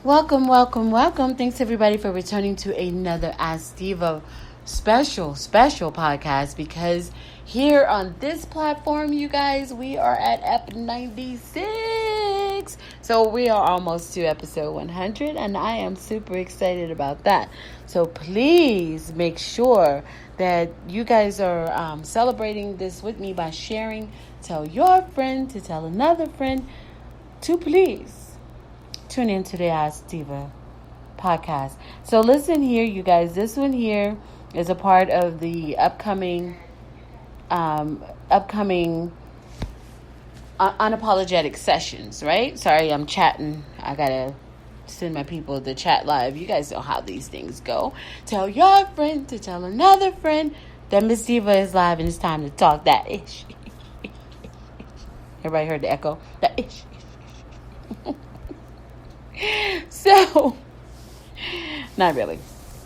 Welcome, welcome, welcome. Thanks everybody for returning to another Ask Diva special podcast, because here on this platform, you guys, we are at EP 96. So we are almost to episode 100, and I am super excited about that. So please make sure that you guys are celebrating this with me by sharing. Tell your friend to tell another friend to please tune into the Ask Diva podcast. So listen here, you guys. This one here is a part of the upcoming Unapologetic Sessions, right? Sorry, I'm chatting. I gotta send my people the chat live. You guys know how these things go. Tell your friend to tell another friend that Miss Diva is live and it's time to talk that ish. Everybody heard the echo? That ish. So, not really.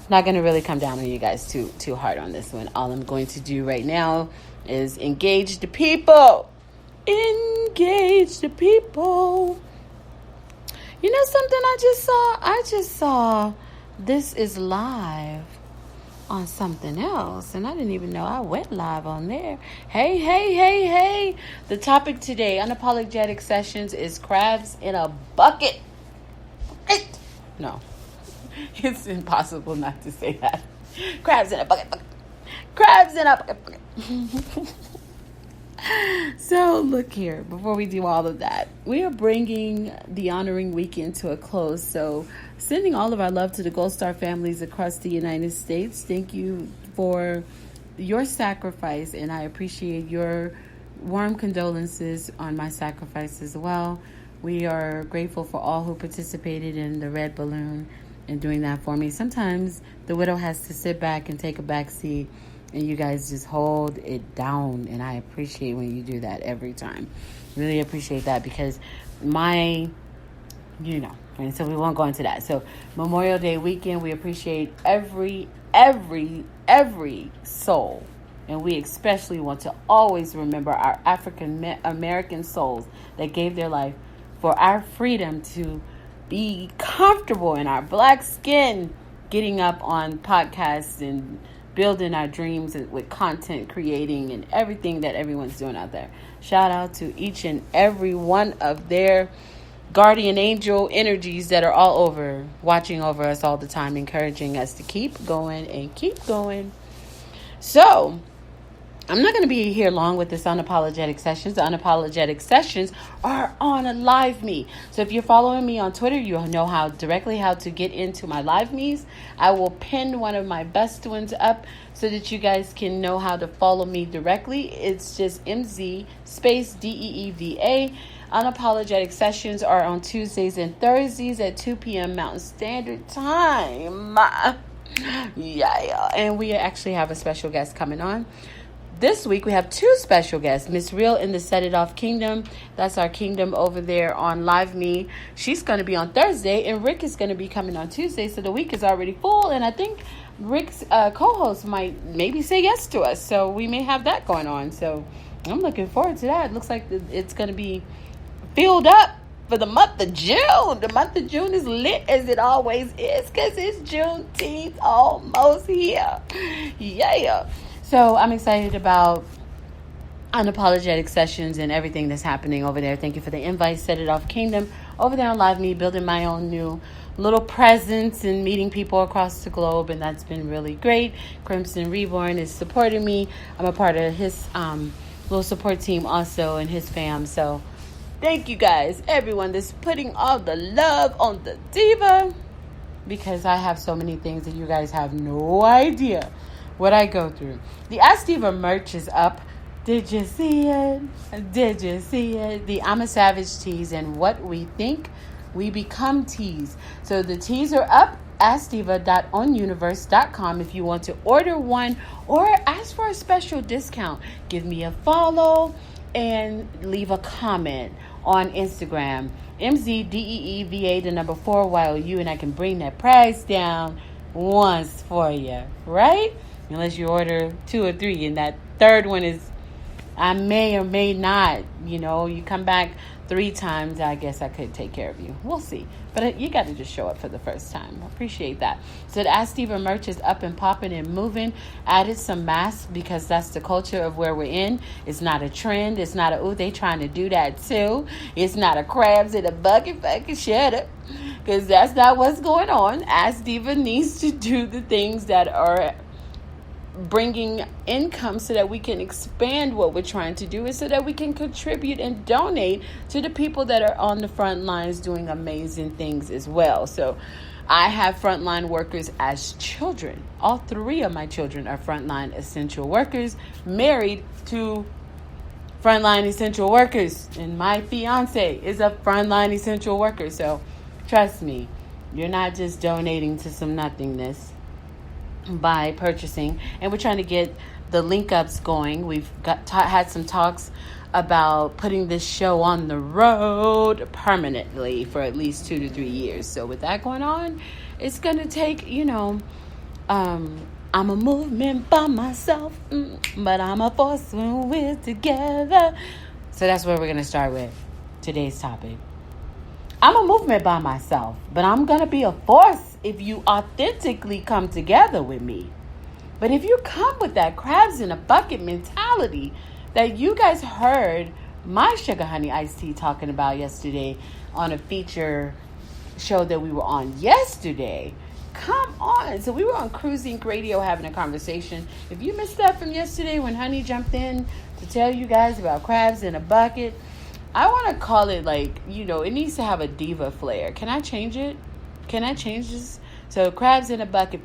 Not going to really come down on you guys too hard on this one. All I'm going to do right now is engage the people. Engage the people. You know something I just saw? I just saw this is live on something else, and I didn't even know I went live on there. Hey. The topic today, Unapologetic Sessions, is crabs in a bucket. No, it's impossible not to say that. Crabs in a bucket. Crabs in a bucket. So look here, before we do all of that, we are bringing the honoring weekend to a close. So sending all of our love to the Gold Star families across the United States. Thank you for your sacrifice, and I appreciate your warm condolences on my sacrifice as well. We are grateful for all who participated in the red balloon and doing that for me. Sometimes the widow has to sit back and take a back seat, and you guys just hold it down, and I appreciate when you do that every time. Really appreciate that, because and so we won't go into that. So Memorial Day weekend, we appreciate every soul, and we especially want to always remember our African American souls that gave their life for our freedom to be comfortable in our black skin, getting up on podcasts and building our dreams with content creating and everything that everyone's doing out there. Shout out to each and every one of their guardian angel energies that are all over, watching over us all the time, encouraging us to keep going and keep going. So I'm not going to be here long with this Unapologetic Sessions. The Unapologetic Sessions are on a Live Me. So if you're following me on Twitter, you'll know how to get into my Live Me's. I will pin one of my best ones up so that you guys can know how to follow me directly. It's just MZ space DEEVA. Unapologetic Sessions are on Tuesdays and Thursdays at 2 p.m. Mountain Standard Time. Yeah. And we actually have a special guest coming on. This week, we have two special guests. Miss Real in the Set It Off Kingdom. That's our kingdom over there on Live Me. She's going to be on Thursday, and Rick is going to be coming on Tuesday. So the week is already full, and I think Rick's co-host might maybe say yes to us. So we may have that going on. So I'm looking forward to that. It looks like it's going to be filled up for the month of June. The month of June is lit as it always is, because it's Juneteenth almost here. Yeah. So I'm excited about Unapologetic Sessions and everything that's happening over there. Thank you for the invite. Set It Off Kingdom over there on Live Me, building my own new little presence and meeting people across the globe, and that's been really great. Crimson Reborn is supporting me. I'm a part of his little support team also, and his fam. So thank you guys, everyone that's putting all the love on the diva, because I have so many things that you guys have no idea what I go through. The Ask Diva merch is up. Did you see it? The I'm a Savage tees and What We Think We Become tees. So the tees are up. AskDiva.onuniverse.com if you want to order one or ask for a special discount. Give me a follow and leave a comment on Instagram. MZDEEVA, the number 4YOU, and I can bring that price down once for you, right? Unless you order 2 or 3, and that third one is I may or may not, you come back 3 times, I guess I could take care of you. We'll see. But you got to just show up for the first time. I appreciate that. So the Ask Diva merch is up and popping and moving. Added some masks because that's the culture of where we're in. It's not a trend. It's not they trying to do that too. It's not a crabs in a bucket. Fucking shut up. Because that's not what's going on. Ask Diva needs to do the things that are bringing income so that we can expand what we're trying to do, and so that we can contribute and donate to the people that are on the front lines doing amazing things as well. So I have frontline workers as children. All 3 of my children are frontline essential workers, married to frontline essential workers, and my fiance is a frontline essential worker. So trust me, you're not just donating to some nothingness by purchasing. And we're trying to get the link ups going. We've had some talks about putting this show on the road permanently for at least 2 to 3 years. So with that going on, it's going to take, I'm a movement by myself, but I'm a force when we're together. So that's where we're going to start with today's topic. I'm a movement by myself, but I'm going to be a force if you authentically come together with me. But if you come with that crabs in a bucket mentality that you guys heard my Sugar Honey Iced Tea talking about yesterday on a feature show that we were on yesterday, come on. So we were on Cruising Radio having a conversation. If you missed that from yesterday when Honey jumped in to tell you guys about crabs in a bucket, I want to call it it needs to have a diva flair. Can I change it? Can I change this? So crabs in a bucket.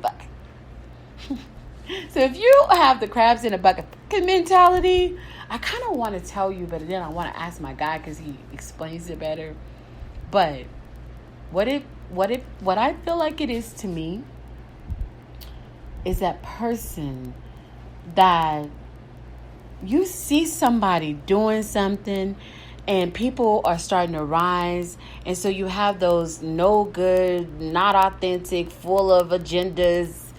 So if you have the crabs in a bucket mentality, I kind of want to tell you, but then I want to ask my guy because he explains it better. But what I feel like it is to me is that person that you see somebody doing something and people are starting to rise. And so you have those no good, not authentic, full of agendas,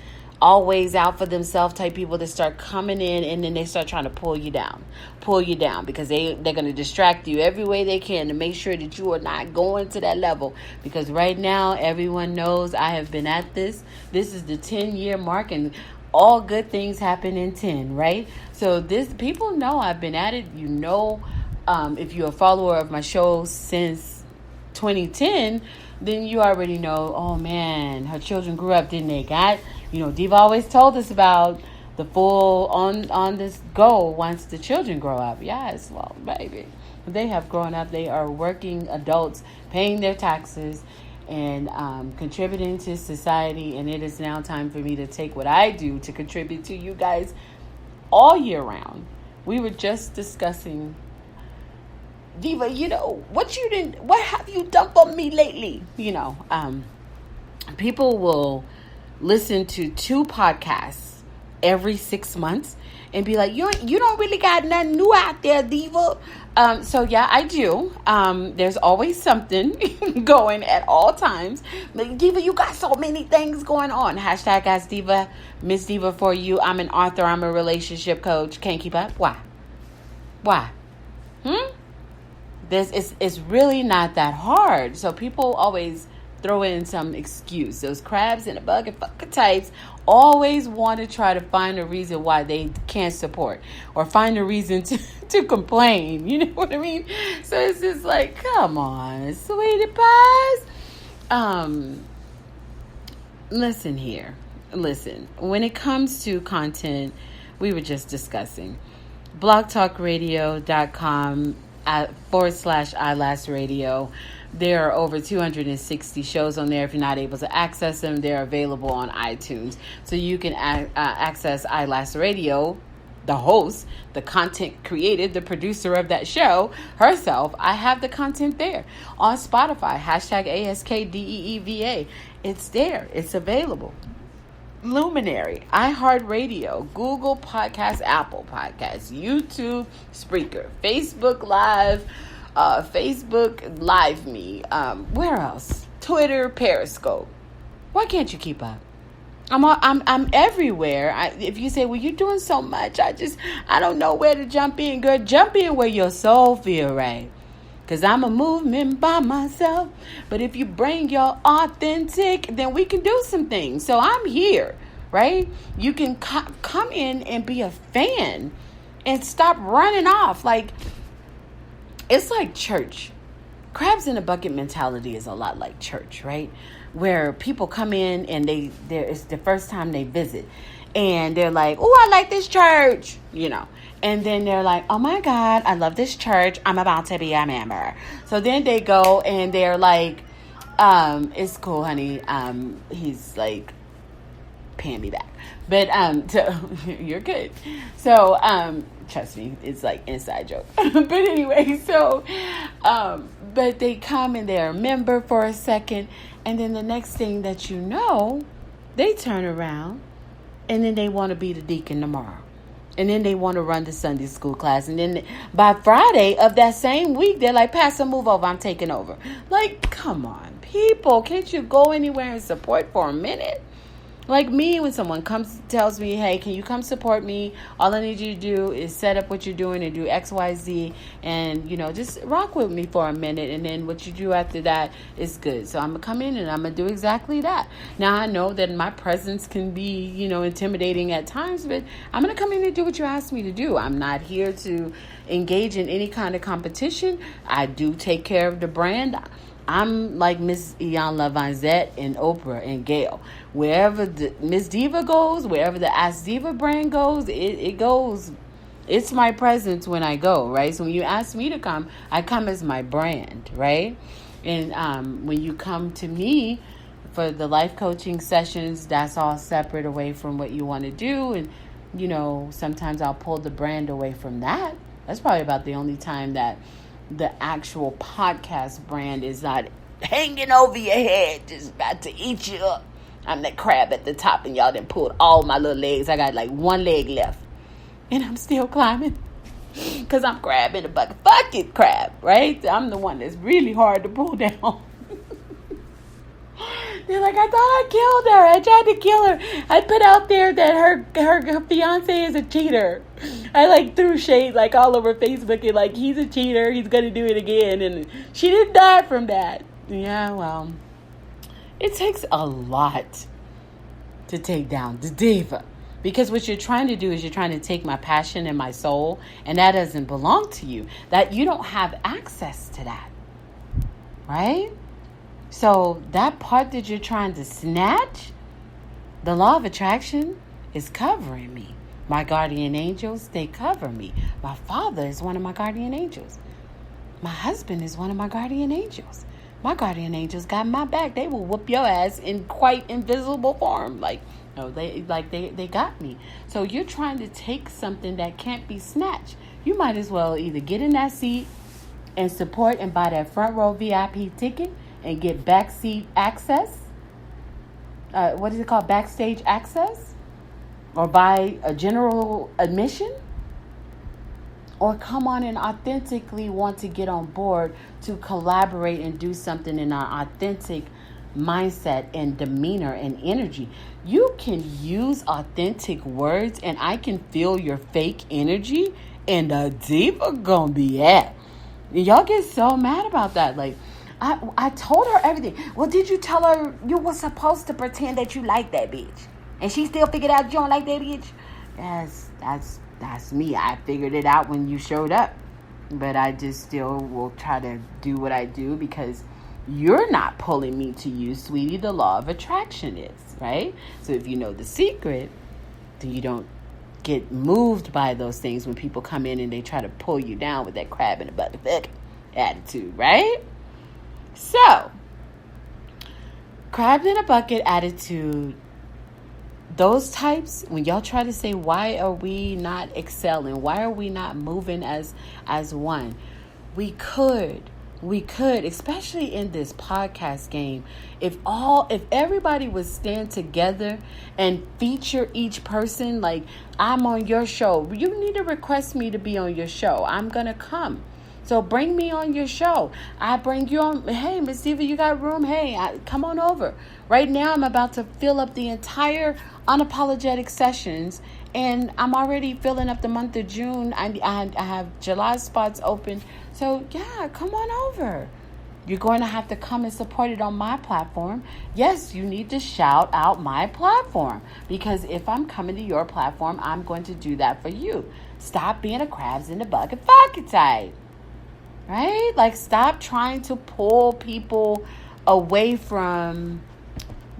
always out for themselves type people that start coming in, and then they start trying to pull you down because they're going to distract you every way they can to make sure that you are not going to that level. Because right now, everyone knows I have been at this. This is the 10-year mark, and all good things happen in 10, right? So people know I've been at it. If you're a follower of my show since 2010, then you already know, oh man, her children grew up, didn't they? Diva always told us about the full on this goal once the children grow up. Yes, well, baby, they have grown up. They are working adults, paying their taxes and contributing to society. And it is now time for me to take what I do to contribute to you guys all year round. We were just discussing, Diva, what have you done for me lately? People will listen to 2 podcasts every 6 months and be like, you don't really got nothing new out there, Diva. So yeah, I do. There's always something going at all times. Like, Diva, you got so many things going on. Hashtag Ask Diva, Miss Diva for you. I'm an author. I'm a relationship coach. Can't keep up. Why? It's really not that hard. So people always throw in some excuse. Those crabs in a bucket fucking types always want to try to find a reason why they can't support or find a reason to complain. You know what I mean? So it's just like, come on, sweetie pies. Listen here. Listen, when it comes to content, we were just discussing blogtalkradio.com /iLast Radio. There are over 260 shows on there. If you're not able to access them, they're available on iTunes. So you can access iLast Radio, the host, the content created, the producer of that show herself. I have the content there on Spotify, #ASKDEEVA. It's there. It's available. Luminary, iHeartRadio, Google Podcasts, Apple Podcasts, YouTube, Spreaker, Facebook Live, Facebook Live Me, where else? Twitter, Periscope. Why can't you keep up? I'm everywhere. If you say, well, you're doing so much, I don't know where to jump in. Girl, jump in where your soul feel right. Because I'm a movement by myself. But if you bring your authentic, then we can do some things. So I'm here, right? You can come in and be a fan and stop running off. Like, it's like church. Crabs in a bucket mentality is a lot like church, right? Where people come in and it's the first time they visit. And they're like, oh, I like this church, And then they're like, oh my God, I love this church. I'm about to be a member. So then they go and they're like, it's cool, honey. He's like paying me back. But you're good. So trust me, it's like inside joke. But anyway, so but they come and they're a member for a second. And then the next thing that you know, they turn around and then they want to be the deacon tomorrow. And then they want to run the Sunday school class. And then by Friday of that same week, they're like, Pastor, move over. I'm taking over. Like, come on, people. Can't you go anywhere and support for a minute? Like me, when someone tells me, hey, can you come support me? All I need you to do is set up what you're doing and do X, Y, Z. And, just rock with me for a minute. And then what you do after that is good. So I'm going to come in and I'm going to do exactly that. Now, I know that my presence can be, intimidating at times. But I'm going to come in and do what you asked me to do. I'm not here to engage in any kind of competition. I do take care of the brand. I'm like Miss Iyanla Vanzette and Oprah and Gail. Wherever the Miss Diva goes, wherever the Ask Diva brand goes, it goes. It's my presence when I go, right? So when you ask me to come, I come as my brand, right? And when you come to me for the life coaching sessions, that's all separate away from what you want to do. And, sometimes I'll pull the brand away from that. That's probably about the only time that the actual podcast brand is not hanging over your head, just about to eat you up. I'm that crab at the top and y'all done pulled all my little legs. I got like one leg left and I'm still climbing because I'm crab in a bucket. Fuck it, crab, right? I'm the one that's really hard to pull down. They're like, I thought I killed her. I tried to kill her. I put out there that her fiance is a cheater. I threw shade all over Facebook and he's a cheater. He's going to do it again. And she didn't die from that. Yeah, well, it takes a lot to take down the diva. Because what you're trying to do is you're trying to take my passion and my soul. And that doesn't belong to you. That you don't have access to that. Right? So that part that you're trying to snatch, the law of attraction is covering me. My guardian angels, they cover me. My father is one of my guardian angels. My husband is one of my guardian angels. My guardian angels got my back. They will whoop your ass in quite invisible form. They got me. So you're trying to take something that can't be snatched. You might as well either get in that seat and support and buy that front row VIP ticket and get backseat access. What is it called? Backstage access? Or buy a general admission? Or come on and authentically want to get on board to collaborate and do something in our authentic mindset and demeanor and energy. You can use authentic words and I can feel your fake energy and the diva gonna be at. Y'all get so mad about that. I told her everything. Well, did you tell her you were supposed to pretend that you like that bitch? And she still figured out you don't like that bitch? That's me. I figured it out when you showed up. But I just still will try to do what I do because you're not pulling me to you, sweetie. The law of attraction is, right? So if you know the secret, then you don't get moved by those things when people come in and they try to pull you down with that crab in the bucket attitude, right? So, crab in a bucket attitude, those types, when y'all try to say, why are we not excelling? Why are we not moving as one? We could, especially in this podcast game, if everybody would stand together and feature each person, I'm on your show. You need to request me to be on your show. I'm going to come. So bring me on your show. I bring you on. Hey, Miss Diva, you got room? Hey, come on over. Right now, I'm about to fill up the entire Unapologetic Sessions, and I'm already filling up the month of June. I have July spots open. So, yeah, come on over. You're going to have to come and support it on my platform. Yes, you need to shout out my platform, because if I'm coming to your platform, I'm going to do that for you. Stop being a crabs in the bucket fucking type. Right? Like, stop trying to pull people away from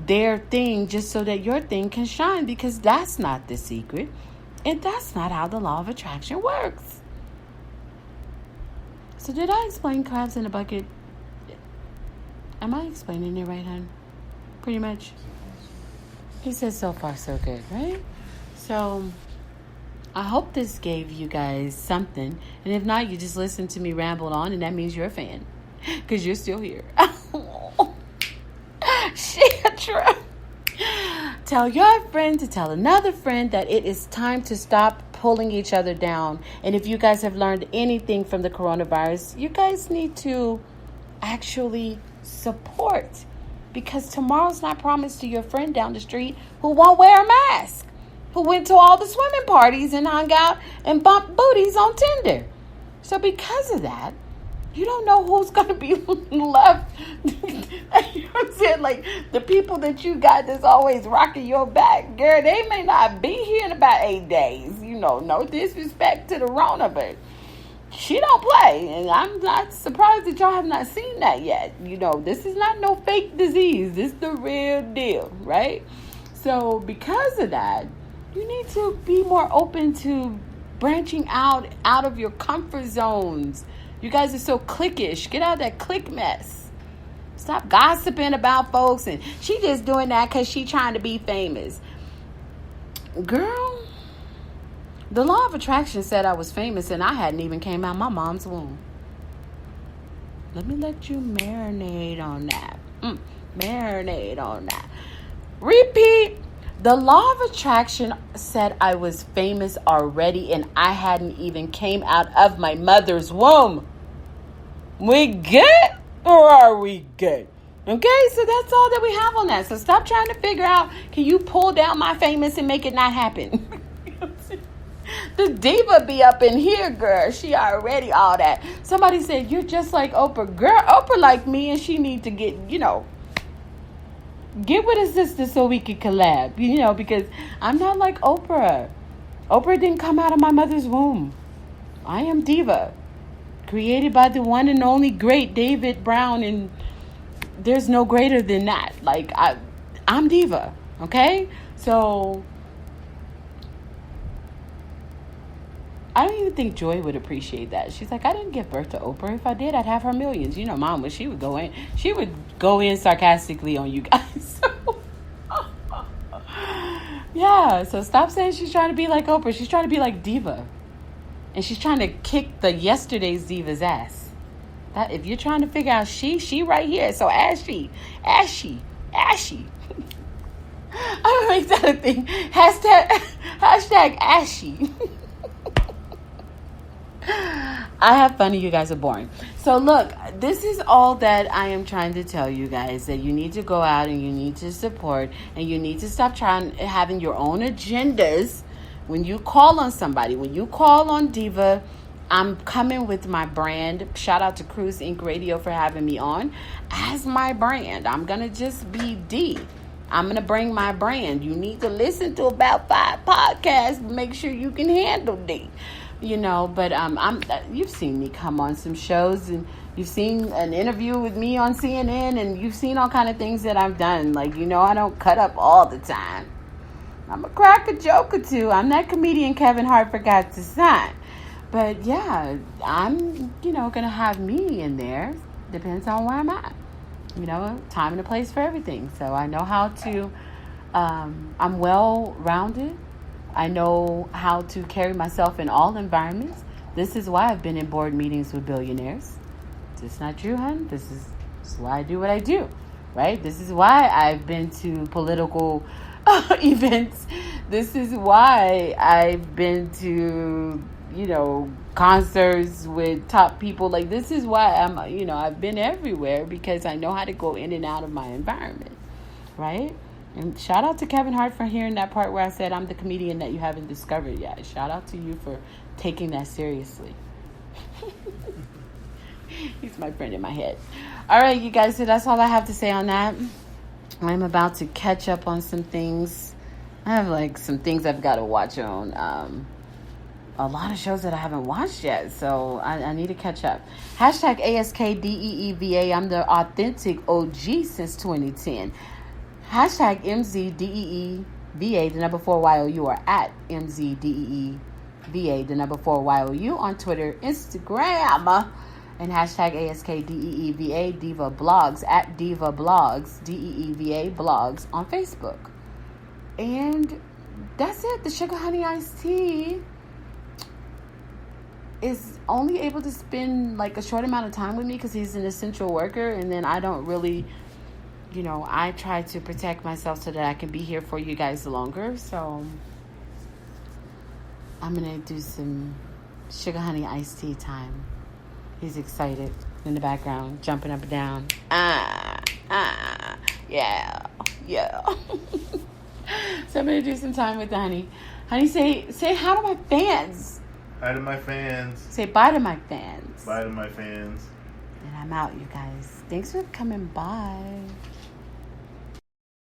their thing just so that your thing can shine, because that's not the secret. And that's not how the law of attraction works. So did I explain crabs in a bucket? Am I explaining it right, hon? Pretty much. He says so far so good, right? So I hope this gave you guys something. And if not, you just listen to me ramble on, and that means you're a fan, because you're still here. Shit, true. Tell your friend to tell another friend that it is time to stop pulling each other down. And if you guys have learned anything from the coronavirus, you guys need to actually support, because tomorrow's not promised to your friend down the street who won't wear a mask, who went to all the swimming parties and hung out and bumped booties on Tinder. So because of that, you don't know who's going to be left. You know what I'm saying? Like, the people that you got that's always rocking your back, girl, they may not be here in about 8 days. You know, no disrespect to the Rona, but she don't play. And I'm not surprised that y'all have not seen that yet. You know, this is not no fake disease. This is the real deal, right? So because of that, you need to be more open to branching out of your comfort zones. You guys are so cliquish. Get out of that clique mess. Stop gossiping about folks. And she just doing that because she trying to be famous. Girl, the law of attraction said I was famous and I hadn't even came out my mom's womb. Let me let you marinate on that. Marinate on that. Repeat. The law of attraction said I was famous already and I hadn't even came out of my mother's womb. We good, or are we good? Okay, so that's all that we have on that. So stop trying to figure out, can you pull down my famous and make it not happen? The diva be up in here, girl. She already all that. Somebody said, you're just like Oprah. Girl, Oprah like me, and she need to get with a sister so we can collab, because I'm not like Oprah. Oprah didn't come out of my mother's womb. I am Diva, created by the one and only great David Brown, and there's no greater than that. Like, I'm Diva, okay? So I don't even think Joy would appreciate that. She's like, I didn't give birth to Oprah. If I did, I'd have her millions. Mom, she would go in sarcastically on you guys. Yeah, so stop saying she's trying to be like Oprah. She's trying to be like Diva. And she's trying to kick the yesterday's Diva's ass. That, if you're trying to figure out she right here. So ashy. I'm gonna make that a thing. Hashtag ashy. I have fun and you guys are boring. So look, this is all that I am trying to tell you guys, that you need to go out and you need to support, and you need to stop having your own agendas. When you call on somebody, when you call on Diva, I'm coming with my brand. Shout out to Cruise Inc. Radio for having me on as my brand. I'm going to just be D. I'm going to bring my brand. You need to listen to about 5 podcasts. Make sure you can handle D. But you've seen me come on some shows, and you've seen an interview with me on CNN, and you've seen all kind of things that I've done. Like, I don't cut up all the time. I'm a crack a joke or two. I'm that comedian Kevin Hart forgot to sign. But yeah, I'm, going to have me in there. Depends on where I'm at. Time and a place for everything. So I know how to, I'm well-rounded. I know how to carry myself in all environments. This is why I've been in board meetings with billionaires. This is not true, hon. This is why I do what I do, right? This is why I've been to political events. This is why I've been to concerts with top people. Like, this is why I've been everywhere, because I know how to go in and out of my environment, right? And shout out to Kevin Hart for hearing that part where I said I'm the comedian that you haven't discovered yet. Shout out to you for taking that seriously. He's my friend in my head. All right, you guys, so that's all I have to say on that. I'm about to catch up on some things. I have some things I've got to watch on. A lot of shows that I haven't watched yet, so I need to catch up. Hashtag ASKDEEVA. I'm the authentic OG since 2010. Hashtag MZDEEVA, the number 4YOU, or at MZDEEVA, the number 4YOU on Twitter, Instagram, and hashtag ASKDEEVA, Diva Blogs, at Diva Blogs, DEEVA Blogs on Facebook. And that's it. The Sugar Honey Iced Tea is only able to spend a short amount of time with me because he's an essential worker, and then I don't really, I try to protect myself so that I can be here for you guys longer. So I'm gonna do some Sugar Honey Iced Tea time. He's excited in the background, jumping up and down. Yeah. So I'm gonna do some time with the honey. Honey, say hi to my fans. Hi to my fans. Say bye to my fans. Bye to my fans. And I'm out, you guys. Thanks for coming by.